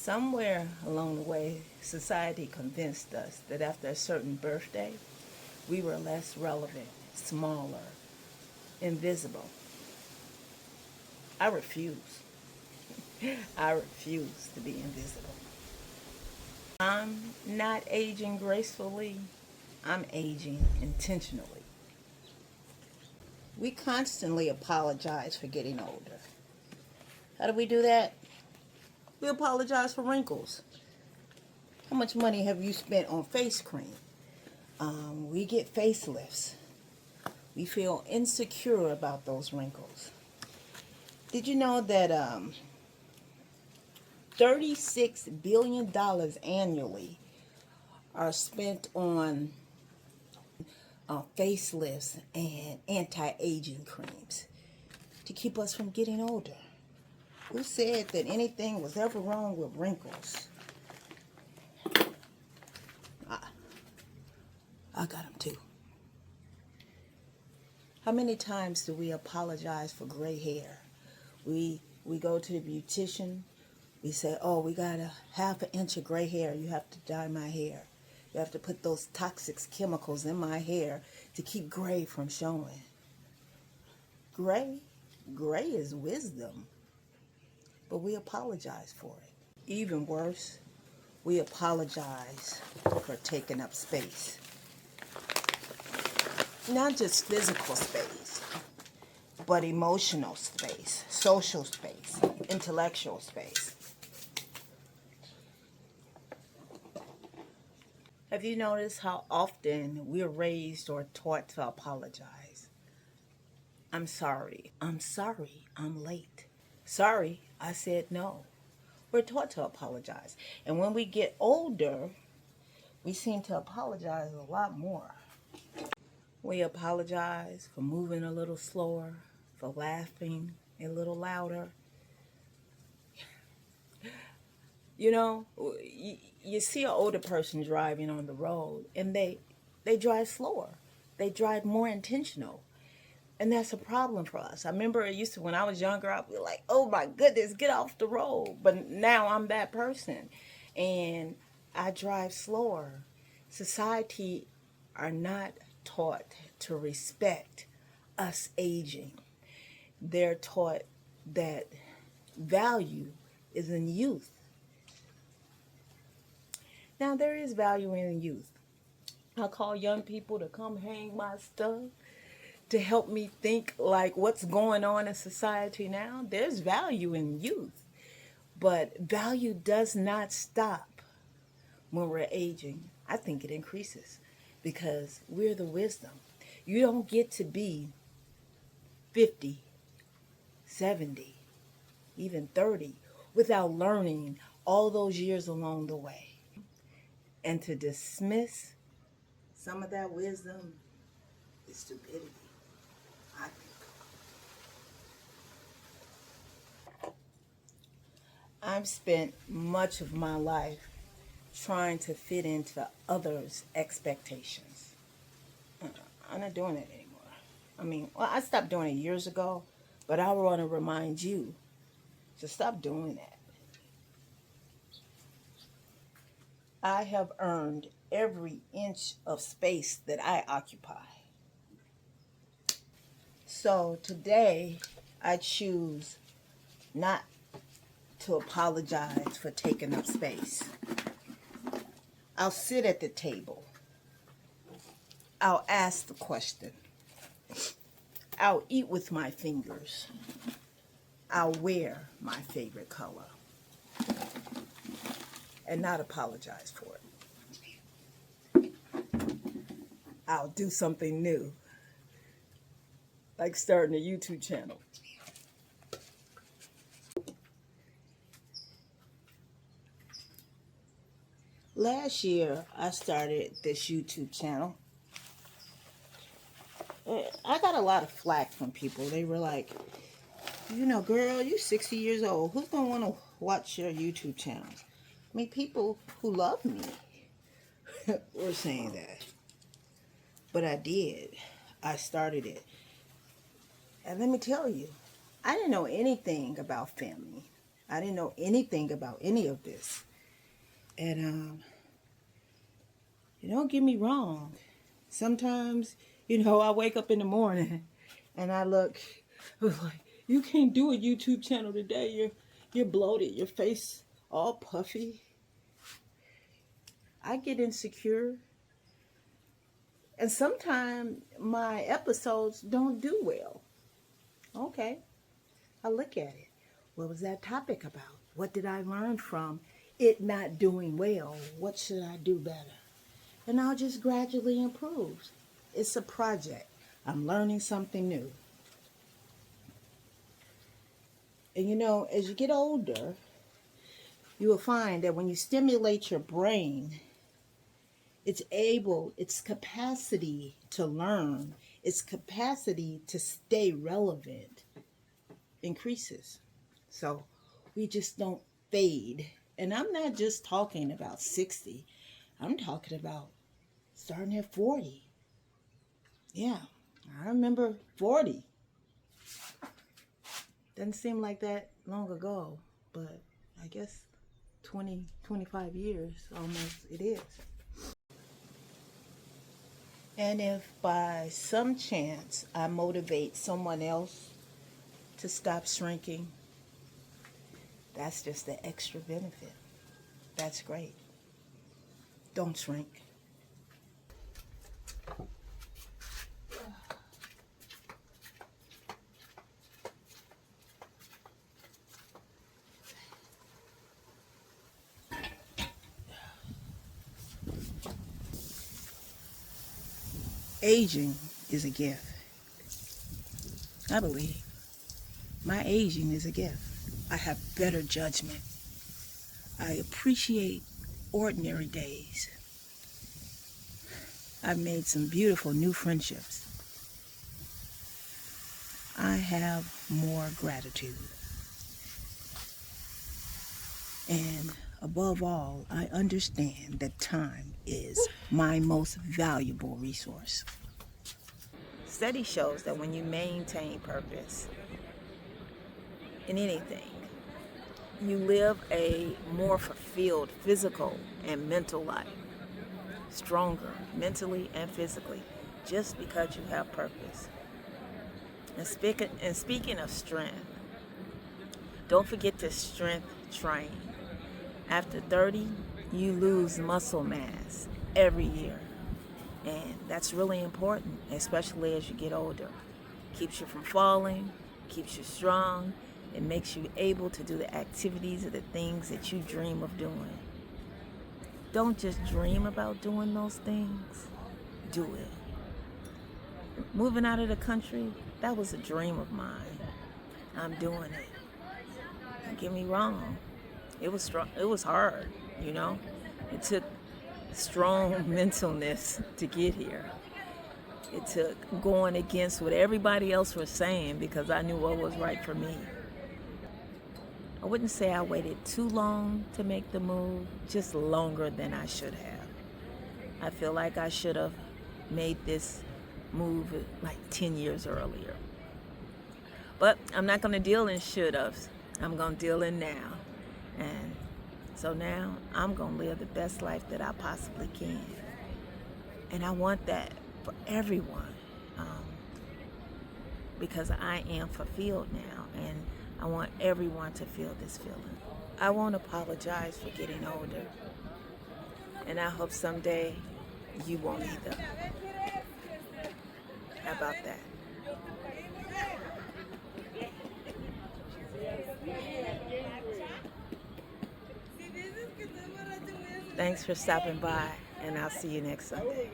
Somewhere along the way, society convinced us that after a certain birthday, we were less relevant, smaller, invisible. I refuse. I refuse to be invisible. I'm not aging gracefully, I'm aging intentionally. We constantly apologize for getting older. How do we do that? We apologize for wrinkles. How much money have you spent on face cream? We get facelifts. We feel insecure about those wrinkles. Did you know that $36 billion annually are spent on facelifts and anti-aging creams to keep us from getting older? Who said that anything was ever wrong with wrinkles? I got them too. How many times do we apologize for gray hair? We go to the beautician. We say, oh, we got a half an inch of gray hair. You have to dye my hair. You have to put those toxic chemicals in my hair to keep gray from showing. Gray is wisdom. But we apologize for it. Even worse, we apologize for taking up space. Not just physical space, but emotional space, social space, intellectual space. Have you noticed how often we're raised or taught to apologize? I'm sorry. I'm late. Sorry, I said no. We're taught to apologize. And when we get older, we seem to apologize a lot more. We apologize for moving a little slower, for laughing a little louder. You know, you see an older person driving on the road and they drive slower. They drive more intentional. And that's a problem for us. I remember it used to, when I was younger, I'd be like, oh my goodness, get off the road. But now I'm that person. And I drive slower. Society are not taught to respect us aging. They're taught that value is in youth. Now, there is value in youth. I call young people to come hang my stuff, to help me think like what's going on in society now. There's value in youth, but value does not stop when we're aging. I think it increases because we're the wisdom. You don't get to be 50, 70, even 30 without learning all those years along the way. And to dismiss some of that wisdom is stupidity, I think. I've spent much of my life trying to fit into others' expectations. I'm not doing it anymore. I stopped doing it years ago, but I want to remind you to stop doing that. I have earned every inch of space that I occupy. So today, I choose not to apologize for taking up space. I'll sit at the table. I'll ask the question. I'll eat with my fingers. I'll wear my favorite color and not apologize for it. I'll do something new, like starting a YouTube channel. Last year, I started this YouTube channel. I got a lot of flack from people. They were like, girl, you're 60 years old. Who's going to want to watch your YouTube channels? People who love me were saying that. But I did. I started it. And let me tell you, I didn't know anything about family. I didn't know anything about any of this. And don't get me wrong. Sometimes, I wake up in the morning and I look, I was like, you can't do a YouTube channel today. You're bloated, your face all puffy. I get insecure. And sometimes my episodes don't do well. Okay. I look at it. What was that topic about? What did I learn from it not doing well? What should I do better? And I'll just gradually improve. It's a project. I'm learning something new. And as you get older, you will find that when you stimulate your brain, its capacity to learn, its capacity to stay relevant increases. So we just don't fade. And I'm not just talking about 60. I'm talking about starting at 40. Yeah, I remember 40. Doesn't seem like that long ago, but I guess 20, 25 years almost it is. And if by some chance I motivate someone else to stop shrinking, that's just the extra benefit. That's great. Don't shrink. Aging is a gift. I believe my aging is a gift. I have better judgment. I appreciate ordinary days. I've made some beautiful new friendships. I have more gratitude. And above all, I understand that time is my most valuable resource. Study shows that when you maintain purpose in anything, you live a more fulfilled physical and mental life. Stronger mentally and physically, just because you have purpose. And speaking of strength, don't forget to strength train. After 30, you lose muscle mass every year. And that's really important, especially as you get older. Keeps you from falling, keeps you strong, it makes you able to do the activities or the things that you dream of doing. Don't just dream about doing those things, do it. Moving out of the country, that was a dream of mine. I'm doing it. Don't get me wrong. It was strong. It was hard, It took strong mentalness to get here. It took going against what everybody else was saying because I knew what was right for me. I wouldn't say I waited too long to make the move, just longer than I should have. I feel like I should have made this move like 10 years earlier. But I'm not going to deal in should-haves. I'm going to deal in now. And so now I'm going to live the best life that I possibly can. And I want that for everyone because I am fulfilled now. And I want everyone to feel this feeling. I won't apologize for getting older. And I hope someday you won't either. How about that? Thanks for stopping by, and I'll see you next Sunday.